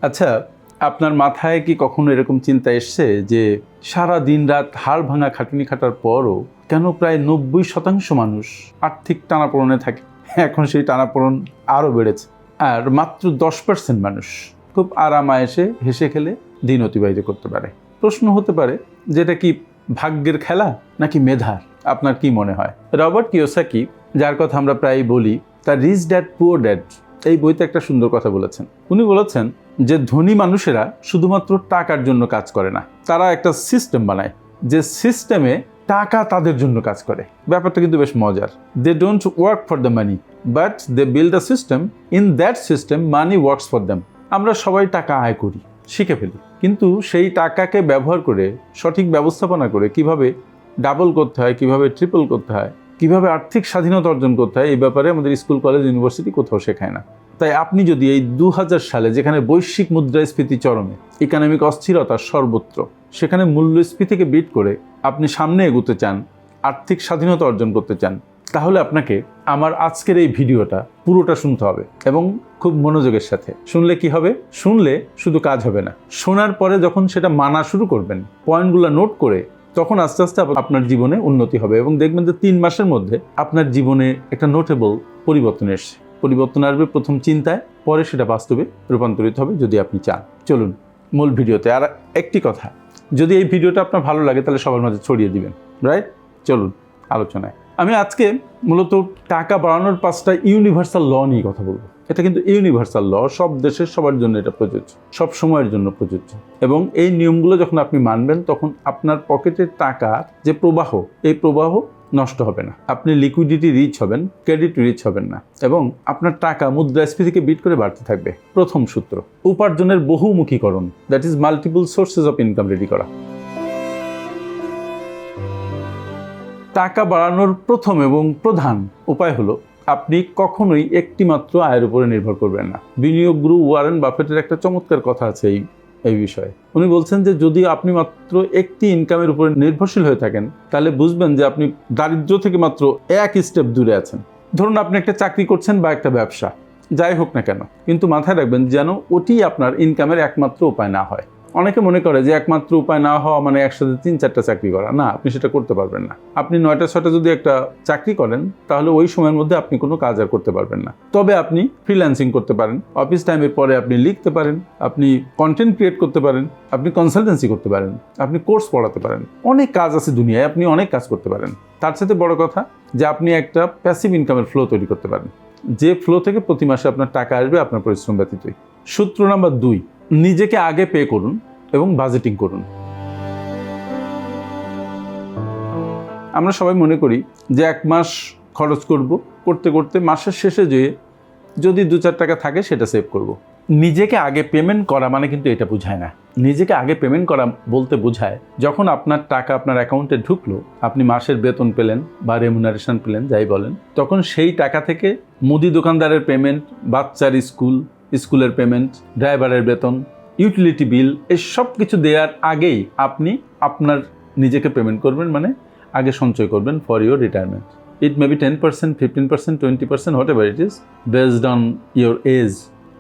আচ্ছা, আপনার মাথায় কি কখনো এরকম চিন্তা এসছে যে সারা দিন রাত হাড় ভাঙা খাটুনি খাটার পরও কেন প্রায় 90% মানুষ আর্থিক টানাপোড়েনে থাকে? এখন সেই টানাপোড়েন আরও বেড়েছে, আর মাত্র 10% মানুষ খুব আরাম আয়েসে হেসে খেলে দিন অতিবাহিত করতে পারে। প্রশ্ন হতে পারে, যেটা কি ভাগ্যের খেলা নাকি মেধার? আপনার কি মনে হয়? রবার্ট কিওসাকি, যার কথা আমরা প্রায়ই বলি, তার রিচ ড্যাড পুয়ার ড্যাড এই বইতে একটা সুন্দর কথা বলেছেন। উনি বলেছেন যে ধনী মানুষেরা শুধুমাত্র টাকার জন্য কাজ করে না, তারা একটা সিস্টেম বানায়, যে সিস্টেমে টাকা তাদের জন্য কাজ করে। ব্যাপারটা কিন্তু বেশ মজার। They don't work for the money, but they build a system, in that system money works for them. আমরা সবাই টাকা আয় করি, শিখে ফেলি, কিন্তু সেই টাকাকে ব্যবহার করে সঠিক ব্যবস্থাপনা করে কিভাবে ডাবল করতে হয়, কিভাবে ট্রিপল করতে হয়, কিভাবে আর্থিক স্বাধীনতা অর্জন করতে হয়, এই ব্যাপারে আমাদের স্কুল, কলেজ, ইউনিভার্সিটি কোথাও শেখায় না। তাই আপনি যদি এই 2000 সালে, যেখানে বৈশ্বিক মুদ্রাস্ফীতি চরমে, ইকোনমিক অস্থিরতা সর্বত্র, সেখানে মূল্যস্ফীতিকে বিট করে আপনি সামনে এগোতে চান, আর্থিক স্বাধীনতা অর্জন করতে চান, তাহলে আপনাকে আমার আজকের এই ভিডিওটা পুরোটা শুনতে হবে, এবং খুব মনোযোগের সাথে শুনলে কি হবে? শুনলে শুধু কাজ হবে না, শোনার পরে যখন সেটা মানা শুরু করবেন, পয়েন্টগুলো নোট করে, তখন আস্তে আস্তে আপনার জীবনে উন্নতি হবে, এবং দেখবেন যে 3 মাসের মধ্যে আপনার জীবনে একটা নোটেবল পরিবর্তন এসছে। পরিবর্তন আসবে প্রথম চিন্তায়, পরে সেটা বাস্তবে রূপান্তরিত হবে যদি আপনি চান। চলুন মূল ভিডিওতে। আর একটি কথা, যদি এই ভিডিওটা আপনার ভালো লাগে তাহলে সবার মাঝে ছড়িয়ে দিবেন, রাইট? চলুন আলোচনায়। আমি আজকে মূলত টাকা বাড়ানোর 5টা ইউনিভার্সাল ল নিয়ে কথা বলবো। এটা কিন্তু ইউনিভার্সাল ল, সব দেশের সবার জন্য এটা প্রযোজ্য, সব সময়ের জন্য প্রযোজ্য। এবং এই নিয়মগুলো যখন আপনি মানবেন, তখন আপনার পকেটের টাকার যে প্রবাহ, এই প্রবাহ নষ্ট হবে না। আপনি লিকুইডিটি রিচ হবেন, ক্রেডিট রিচ হবেন না, এবং আপনার টাকা মুদ্রাস্ফীতিকে বিট করে বাড়তে থাকবে। প্রথম সূত্র, উপার্জনের বহুমুখীকরণ, that is multiple sources of income ready করা। টাকা বাড়ানোর প্রথম এবং প্রধান উপায় হলো, আপনি কখনোই একটি মাত্র আয়ের উপরে নির্ভর করবেন না। বিনিয়োগ গুরু ওয়ারেন বাফেটের একটা চমৎকার কথা আছে এই বিষয়ে। উনি বলছেন যে যদি আপনি মাত্র একটি ইনকামের উপরে নির্ভরশীল হয়ে থাকেন, তাহলে বুঝবেন যে আপনি দারিদ্র্য থেকে মাত্র এক স্টেপ দূরে আছেন। ধরুন আপনি একটা চাকরি করছেন বা একটা ব্যবসা, যাই হোক না কেন, কিন্তু মাথায় রাখবেন যেন ওটি আপনার ইনকামের একমাত্র উপায় না হয়। অনেকে মনে করে যে একমাত্র উপায় না হওয়া মানে একসাথে 3-4টা চাকরি করা। না, আপনি সেটা করতে পারবেন না। আপনি 9টা-6টা যদি একটা চাকরি করেন, তাহলে ওই সময়ের মধ্যে আপনি কোনো কাজ আর করতে পারবেন না। তবে আপনি ফ্রিল্যান্সিং করতে পারেন, অফিস টাইমের পরে আপনি লিখতে পারেন, আপনি কন্টেন্ট ক্রিয়েট করতে পারেন, আপনি কনসালটেন্সি করতে পারেন, আপনি কোর্স পড়াতে পারেন। অনেক কাজ আছে দুনিয়ায়, আপনি অনেক কাজ করতে পারেন। তার সাথে বড় কথা যে আপনি একটা প্যাসিভ ইনকামের ফ্লো তৈরি করতে পারেন, যে ফ্লো থেকে প্রতি মাসে আপনার টাকা আসবে আপনার পরিশ্রম ব্যতীতই। সূত্র নাম্বার 2, নিজেকে আগে পে করুন এবং বাজেটিং করুন। আমরা সবাই মনে করি যে 1 মাস খরচ করতে করতে মাসের শেষে যদি 2-4 টাকা থাকে সেটা সেভ করব। নিজেকে আগে পেমেন্ট করা মানে কিন্তু এটা বোঝায় না। নিজেকে আগে পেমেন্ট করা বলতে বোঝায়, যখন আপনার টাকা আপনার অ্যাকাউন্টে ঢুকলো, আপনি মাসের বেতন পেলেন বা রেমুনারেশন পেলেন, যাই বলেন, তখন সেই টাকা থেকে মুদি দোকানদারের পেমেন্ট, বাচ্চার স্কুলের পেমেন্ট, ড্রাইভারের বেতন, ইউটিলিটি বিল, এই সব কিছু দেওয়ার আগেই আপনি আপনার নিজেকে পেমেন্ট করবেন, মানে আগে সঞ্চয় করবেন for your retirement. It may be 10%, 15%, 20%, whatever it is, based on your age.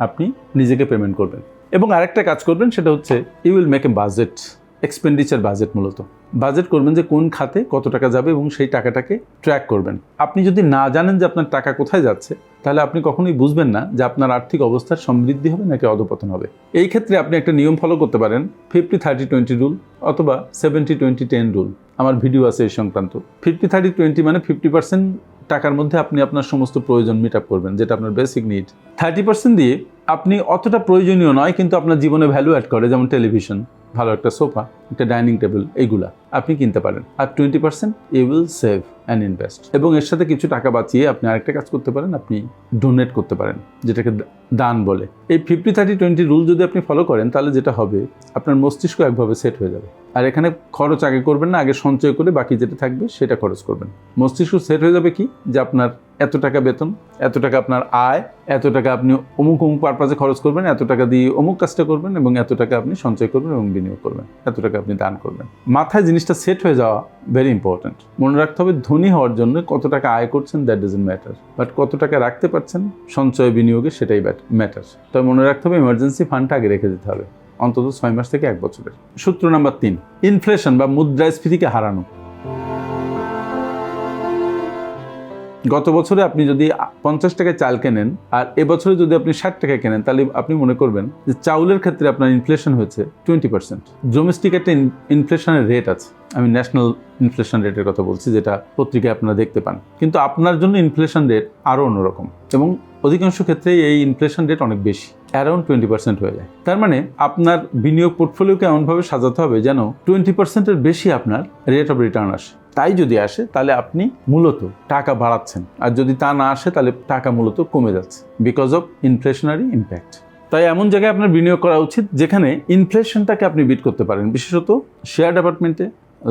আপনি নিজেকে পেমেন্ট করবেন এবং আরেকটা কাজ করবেন, সেটা হচ্ছে you will make a budget, expenditure budget. মূলত বাজেট করবেন যে কোন খাতে কত টাকা যাবে এবং সেই টাকাটাকে ট্র্যাক করবেন। আপনি যদি না জানেন যে আপনার টাকা কোথায় যাচ্ছে, তাহলে আপনি কখনোই বুঝবেন না যে আপনার আর্থিক অবস্থার সমৃদ্ধি হবে নাকি অধপতন হবে। এই ক্ষেত্রে আপনি একটা নিয়ম ফলো করতে পারেন, 50-30-20 রুল অথবা 70-20-10 রুল। আমার ভিডিও আছে এই সংক্রান্ত। 50-30-20 মানে 50% টাকার মধ্যে আপনি আপনার সমস্ত প্রয়োজন মিট আপ করবেন, যেটা আপনার বেসিক নিড। 30% দিয়ে আপনি অতটা প্রয়োজনীয় নয় কিন্তু আপনার জীবনে ভ্যালু অ্যাড করে, যেমন টেলিভিশন, ভালো একটা সোফা, একটা ডাইনিং টেবিল, এইগুলা আপনি কিনতে পারেন। আর 20% you will save and invest. এবং এর সাথে কিছু টাকা বাঁচিয়ে আপনি আরেকটা কাজ করতে পারেন, আপনি ডোনেট করতে পারেন, যেটাকে দান বলে। এই 50-30-20 রুল যদি আপনি ফলো করেন, তাহলে যেটা হবে, আপনার মস্তিষ্ক একভাবে সেট হয়ে যাবে। আর এখানে খরচ আগে করবেন না, আগে সঞ্চয় করে বাকি যেটা থাকবে সেটা খরচ করবেন। মস্তিষ্ক সেট হয়ে যাবে কি, যে আপনার এত টাকা বেতন, এত টাকা আপনার আয়, এত টাকা আপনি অমুক পারপাজে খরচ করবেন, এত টাকা দিয়ে অমুক কাজটা করবেন, এবং এত টাকা আপনি সঞ্চয় করবেন এবং বিনিয়োগ করবেন, এত টাকা আপনি দান করবেন। মাথায় জিনিসটা সেট হয়ে যাওয়া ভেরি ইম্পর্ট্যান্ট। মনে রাখতে হবে ধনী হওয়ার জন্য কত টাকা আয় করছেন দ্যাট ডাজন্ট ম্যাটার, বাট কত টাকা রাখতে পারছেন সঞ্চয় বিনিয়োগে সেটাই ম্যাটার। তবে মনে রাখতে হবে ইমার্জেন্সি ফান্ডটা আগে রেখে দিতে হবে, অন্তত 6 মাস থেকে 1 বছরের। সূত্র নাম্বার 3, ইনফ্লেশন বা মুদ্রাস্ফীতিকে হারানো। গত বছরে আপনি যদি 50 টাকায় চাল কেনেন আর এবছরে যদি আপনি 60 টাকায় কেনেন, তাহলে আপনি মনে করবেন যে চাউলের ক্ষেত্রে আপনার ইনফ্লেশন হয়েছে 20%। ডোমেস্টিক একটা ইনফ্লেশনের রেট আছে, আমি ন্যাশনাল ইনফ্লেশন রেটের কথা বলছি, যেটা পত্রিকায় আপনারা দেখতে পান। কিন্তু আপনার জন্য ইনফ্লেশন রেট আরও অন্যরকম, এবং অধিকাংশ ক্ষেত্রেই এই ইনফ্লেশন রেট অনেক বেশি, অ্যারাউন্ড 20% হয়ে যায়। তার মানে আপনার বিনিয়োগ পোর্টফোলিওকে এমনভাবে সাজাতে হবে যেন 20%-এর বেশি আপনার রেট অফ রিটার্ন আসে। তাই যদি আসে তাহলে আপনি মূলত টাকা বাড়াচ্ছেন, আর যদি তা না আসে তাহলে টাকা মূলত কমে যাচ্ছে বিকজ অফ ইনফ্লেশনারি ইম্প্যাক্ট। তাই এমন জায়গায় আপনার বিনিয়োগ করা উচিত যেখানে ইনফ্লেশনটাকে আপনি বিট করতে পারেন, বিশেষত শেয়ার ডেভেলপমেন্টে,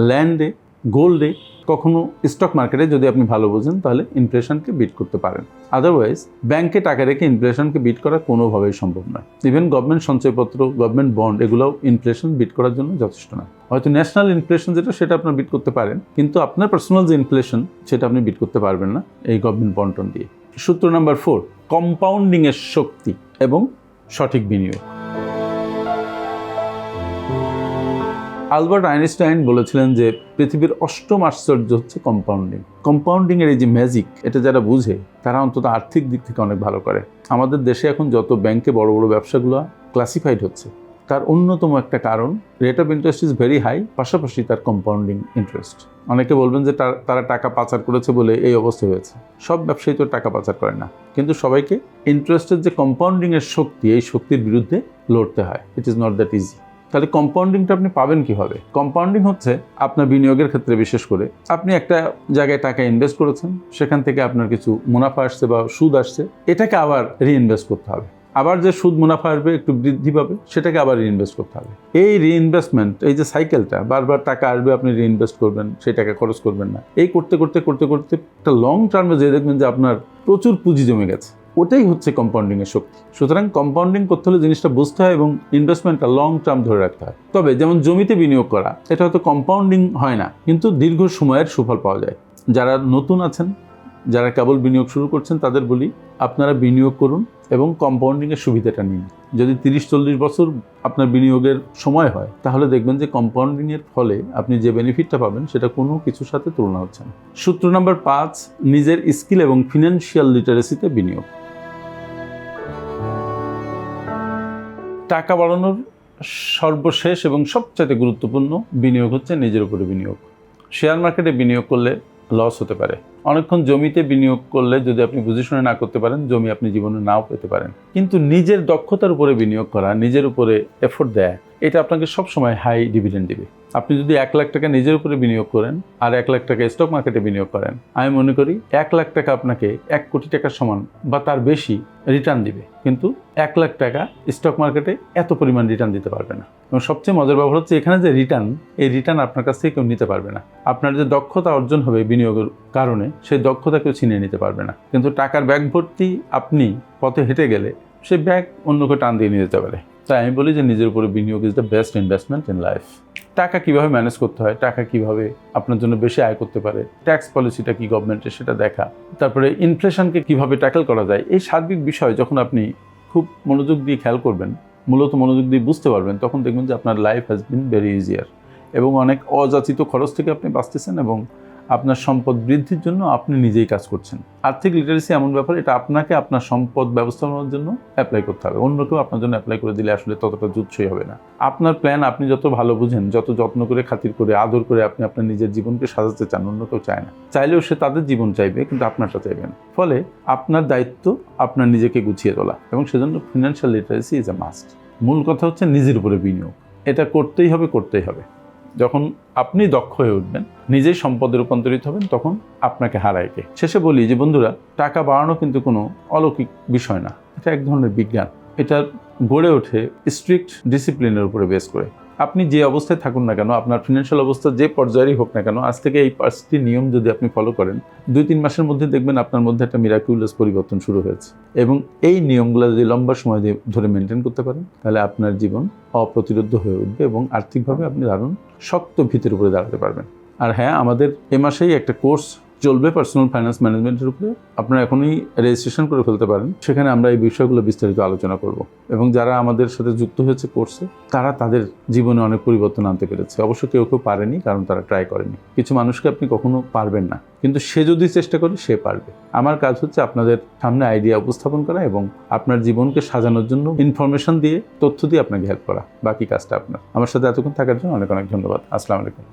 ল্যান্ডে, গোল্ডে, কখনো স্টক মার্কেটে যদি আপনি ভালো বোঝেন তাহলে ইনফ্লেশনকে বিট করতে পারেন। আদারওয়াইজ ব্যাংকে টাকা রেখে ইনফ্লেশনকে বিট করা কোনোভাবেই সম্ভব নয়। ইভেন গভর্নমেন্ট সঞ্চয়পত্র, গভর্নমেন্ট বন্ড, এগুলোও ইনফ্লেশন বিট করার জন্য যথেষ্ট নয়। হয়তো ন্যাশনাল ইনফ্লেশন যেটা, সেটা আপনার বিট করতে পারেন, কিন্তু আপনার পার্সোনাল যে ইনফ্লেশন সেটা আপনি বিট করতে পারবেন না এই গভর্নমেন্ট বন্টন দিয়ে। সূত্র নাম্বার 4, কম্পাউন্ডিংয়ের শক্তি এবং সঠিক বিনিয়োগ। আলবার্ট আইনস্টাইন বলেছিলেন যে পৃথিবীর 8ম আশ্চর্য হচ্ছে কম্পাউন্ডিং। কম্পাউন্ডিংয়ের এই যে ম্যাজিক, এটা যারা বুঝে তারা অন্তত আর্থিক দিক থেকে অনেক ভালো করে। আমাদের দেশে এখন যত ব্যাংকে বড় বড় ব্যবসাগুলো ক্লাসিফাইড হচ্ছে, তার অন্যতম একটা কারণ rate of interest is very high, পাশাপাশি তার কম্পাউন্ডিং ইন্টারেস্ট। অনেকে বলবেন যে তারা টাকা পাচার করেছে বলে এই অবস্থা হয়েছে। সব ব্যবসায়ী তো টাকা পাচার করে না, কিন্তু সবাইকে ইন্টারেস্টের যে কম্পাউন্ডিংয়ের শক্তি, এই শক্তির বিরুদ্ধে লড়তে হয়। It is not that easy. তাহলে কম্পাউন্ডিংটা আপনি পাবেন কীভাবে? কম্পাউন্ডিং হচ্ছে আপনার বিনিয়োগের ক্ষেত্রে বিশেষ করে আপনি একটা জায়গায় টাকা ইনভেস্ট করেছেন, সেখান থেকে আপনার কিছু মুনাফা আসছে বা সুদ আসছে, এটাকে আবার রিইনভেস্ট করতে হবে। আবার যে সুদ মুনাফা আসবে, একটু বৃদ্ধি পাবে, সেটাকে আবার রিইনভেস্ট করতে হবে। এই রিইনভেস্টমেন্ট, এই যে সাইকেলটা, বারবার টাকা আসবে, আপনি রিইনভেস্ট করবেন, সেই টাকা খরচ করবেন না, এই করতে করতে করতে করতে একটা লং টার্মে যে দেখবেন যে আপনার প্রচুর পুঁজি জমে গেছে। ওটাই হচ্ছে কম্পাউন্ডিংয়ের শক্তি। সুতরাং কম্পাউন্ডিং করতে হলে জিনিসটা বুঝতে হয় এবং ইনভেস্টমেন্টটা লং টার্ম ধরে রাখতে হয়। তবে যেমন জমিতে বিনিয়োগ করা, এটা হয়তো কম্পাউন্ডিং হয় না, কিন্তু দীর্ঘ সময়ের সুফল পাওয়া যায়। যারা নতুন আছেন, যারা কেবল বিনিয়োগ শুরু করছেন, তাদের বলি আপনারা বিনিয়োগ করুন এবং কম্পাউন্ডিংয়ের সুবিধাটা নিন। যদি 30-40 বছর আপনার বিনিয়োগের সময় হয়, তাহলে দেখবেন যে কম্পাউন্ডিংয়ের ফলে আপনি যে বেনিফিটটা পাবেন সেটা কোনো কিছুর সাথে তুলনা হচ্ছে না। সূত্র নাম্বার 5, নিজের স্কিল এবং ফিনান্সিয়াল লিটারেসিতে বিনিয়োগ। টাকা বাড়ানোর সর্বশেষ এবং সবচেয়ে গুরুত্বপূর্ণ বিনিয়োগ হচ্ছে নিজের উপরে বিনিয়োগ। শেয়ার মার্কেটে বিনিয়োগ করলে লস হতে পারে। অনেকক্ষণ জমিতে বিনিয়োগ করলে যদি আপনি বুঝে শুনে না করতে পারেন, জমি আপনি জীবনে নাও পেতে পারেন। কিন্তু নিজের দক্ষতার উপরে বিনিয়োগ করা, নিজের উপরে এফোর্ট দেয়, এটা আপনাকে সবসময় হাই ডিভিডেন্ড দিবে। আপনি যদি 1 লাখ টাকা নিজের উপরে বিনিয়োগ করেন আর 1 লাখ টাকা স্টক মার্কেটে বিনিয়োগ করেন, আমি মনে করি 1 লাখ টাকা আপনাকে 1 কোটি টাকার সমান বা তার বেশি রিটার্ন দিবে। কিন্তু 1 লাখ টাকা স্টক মার্কেটে এত পরিমাণ রিটার্ন দিতে পারবে না। এবং সবচেয়ে মজার ব্যাপার হচ্ছে এখানে যে রিটার্ন, এই রিটার্ন আপনার কাছ থেকে কেউ নিতে পারবে না। আপনার যে দক্ষতা অর্জন হবে বিনিয়োগের কারণে, সেই দক্ষতা কেউ ছিনিয়ে নিতে পারবে না। কিন্তু টাকার ব্যাগ ভর্তি আপনি পথে হেঁটে গেলে সেই ব্যাগ অন্য কেউ টান দিয়ে নিয়ে যেতে পারে। তাই আমি বলি যে নিজের উপরে বিনিয়োগ is the best investment in life. টাকা কিভাবে ম্যানেজ করতে হয়, টাকা কিভাবে আপনার জন্য বেশি আয় করতে পারে, ট্যাক্স পলিসিটা কি গভর্নমেন্টের সেটা দেখা, তারপরে ইনফ্লেশনকে কিভাবে ট্যাকেল করা যায়, এই সার্বিক বিষয় যখন আপনি খুব মনোযোগ দিয়ে খেয়াল করবেন, মূলত মনোযোগ দিয়ে বুঝতে পারবেন, তখন দেখবেন যে আপনার life has been very easier এবং অনেক অযাচিত খরচ থেকে আপনি বাঁচতেছেন এবং আপনার সম্পদ বৃদ্ধির জন্য আপনি নিজেই কাজ করছেন। আর্থিক লিটারেসি এমন ব্যাপার, এটা আপনাকে আপনার সম্পদ ব্যবস্থাপনার জন্য অ্যাপ্লাই করতে হবে। অন্য কেউ আপনার জন্য অ্যাপ্লাই করে দিলে আসলে ততটা জুৎসই হবে না। আপনার প্ল্যান আপনি যত ভালো বুঝেন, যত যত্ন করে, খাতির করে, আদর করে আপনি আপনার নিজের জীবনকে সাজাতে চান, অন্য কেউ চায় না। চাইলেও সে তাদের জীবন চাইবে, কিন্তু আপনারটা চাইবে না। ফলে আপনার দায়িত্ব আপনার নিজেকে গুছিয়ে তোলা, এবং সেজন্য financial literacy is a must. মূল কথা হচ্ছে নিজের উপরে বিনিয়োগ। এটা করতেই হবে, করতেই হবে। যখন আপনি দক্ষ হয়ে উঠবেন, নিজেই সম্পদে রূপান্তরিত হবেন, তখন আপনাকে হারায় কে। শেষে বলি যে বন্ধুরা, টাকা বাড়ানো কিন্তু কোনো অলৌকিক বিষয় না, এটা এক ধরনের বিজ্ঞান। এটা গড়ে ওঠে স্ট্রিক্ট ডিসিপ্লিনের উপরে বেস করে। আপনি যে অবস্থায় থাকুন না কেন, আপনার ফিনান্সিয়াল অবস্থা যে পর্যায়েরই হোক না কেন, আজ থেকে এই 5টি নিয়ম যদি আপনি ফলো করেন, 2-3 মাসের মধ্যে দেখবেন আপনার মধ্যে একটা মিরাকুলাস পরিবর্তন শুরু হয়েছে। এবং এই নিয়মগুলো যদি লম্বা সময় ধরে মেনটেন করতে পারেন, তাহলে আপনার জীবন অপ্রতিরোধ্য হয়ে উঠবে এবং আর্থিকভাবে আপনি দারুণ শক্ত ভিতের উপরে দাঁড়াতে পারবেন। আর হ্যাঁ, আমাদের এ মাসেই একটা কোর্স চলবে পার্সোনাল ফাইন্যান্স ম্যানেজমেন্টের উপরে। আপনারা এখনই রেজিস্ট্রেশন করে ফেলতে পারেন। সেখানে আমরা এই বিষয়গুলো বিস্তারিত আলোচনা করব এবং যারা আমাদের সাথে যুক্ত হয়েছে কোর্সে, তারা তাদের জীবনে অনেক পরিবর্তন আনতে পেরেছে। অবশ্য কেউ কেউ পারেনি, কারণ তারা ট্রাই করেনি। কিছু মানুষকে আপনি কখনো পারবেন না, কিন্তু সে যদি চেষ্টা করে সে পারবে। আমার কাজ হচ্ছে আপনাদের সামনে আইডিয়া উপস্থাপন করা এবং আপনার জীবনকে সাজানোর জন্য ইনফরমেশন দিয়ে, তথ্য দিয়ে আপনাকে হেল্প করা। বাকি কাজটা আপনার। আমার সাথে এতক্ষণ থাকার জন্য অনেক অনেক ধন্যবাদ। আসসালামু আলাইকুম।